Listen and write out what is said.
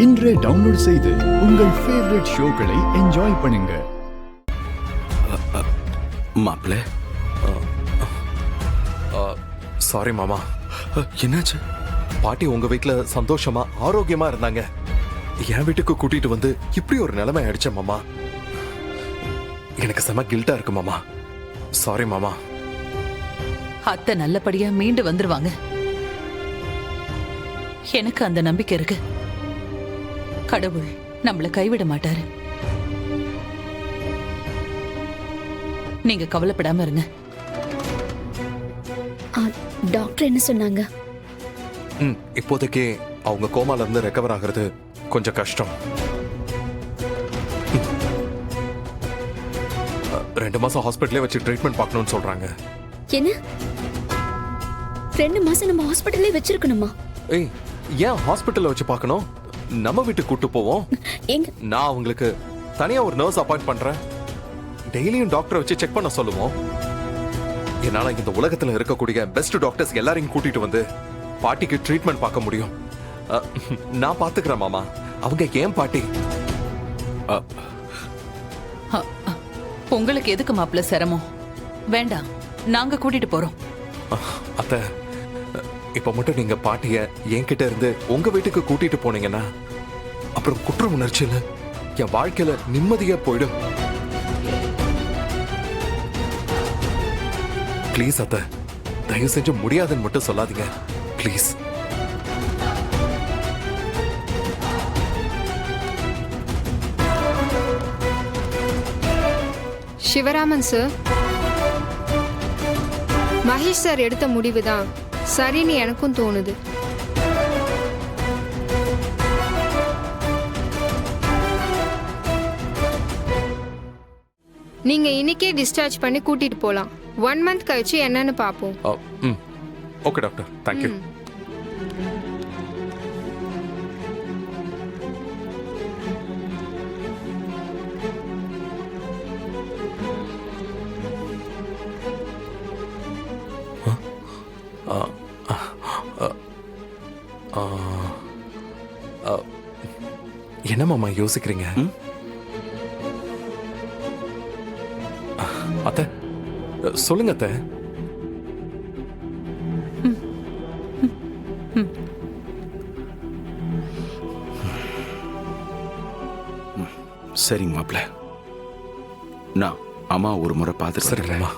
இன்றே டவுன்லோட் செய்து உங்கள் ஃபேவரட் ஷோக்களை என்ஜாய் பண்ணுங்க. மாப்பிள்ள, சாரி மாமா. என்னாச்சு? பாட்டி உங்க வீட்டுல சந்தோஷமா ஆரோக்கியமா இருந்தாங்க. என் வீட்டுக்கு கூட்டிட்டு வந்து இப்படி ஒரு நிலைமை ஆயிடுச்ச மாமா. எனக்கு செம கில்ட்டா இருக்கு மாமா. சாரி மாமா. அத்தை நல்லபடியா மீண்டு வந்துருவாங்க. எனக்கு அந்த நம்பிக்கை இருக்கு. கடவுள் நம்மள கைவிட மாட்டாரு. நீங்க கவலைப்படாம இருங்க. டாக்டர் என்ன சொன்னாங்க? இப்போதைக்கு அவங்க கோமால இருந்து ரெக்கவர் ஆகிறது கொஞ்சம் கஷ்டம். 2 மாசம் ஹாஸ்பிட்டலே வச்சு ட்ரீட்மெண்ட் பார்க்கணும்னு சொல்றாங்க. என்ன 2 மாசம் நம்ம ஹாஸ்பிட்டல்லே வச்சிருக்கணுமா? ஏய், ஏன் ஹாஸ்பிட்டல்ல வச்சு பார்க்கணும்? நம்ம வீட்டுக்கு கூட்டு போவோம். எங்க? நான் அவங்களுக்கு தனியா ஒரு நர்ஸ் அப்பாயிண்ட் பண்றேன். டெய்லியும் டாக்டரை வச்சு செக் பண்ண சொல்லுவோம். என்னால இந்த உலகத்துல இருக்கக்கூடிய பெஸ்ட் டாக்டர்ஸ் எல்லாரையும் கூட்டிட்டு வந்து பாட்டிக்கு ட்ரீட்மெண்ட் பார்க்க முடியும். நான் பாத்துக்கிறேன் மாமா. அவங்க ஏன் பாட்டி? உங்களுக்கு எதுக்கு மாப்பிள்ள சிரமம்? வேண்டாம், நாங்க கூட்டிட்டு போறோம். அத்தை, இப்ப மட்டும் நீங்க பாட்டிய என்கிட்ட இருந்து உங்க வீட்டுக்கு கூட்டிட்டு போனீங்கன்னா அப்புறம் குற்ற உணர்ச்சியில என் வாழ்க்கையில நிம்மதியா போயிடும். ப்ளீஸ் அத்தை, தயவு செஞ்சு முடியாதுன்னு மட்டும் சொல்லாதீங்க please. Sivaraman sir, Mahesh sir எடுத்த முடிவு தான் சரின்னு எனக்கும் தோணுது. நீங்க இன்னைக்கே டிஸ்சார்ஜ் பண்ணி கூட்டிட்டு போலாம். 1 மந்த் கழிச்சு என்னன்னு பாப்போம். Okay doctor, thank you. என்ன மாமா யோசிக்கிறீங்க? அத்தை, சொல்லுங்க அத்தை. சரிங்க மாப்பிள்ள, நான் அம்மா ஒரு முறை பார்த்துட்டு சரிங்களா?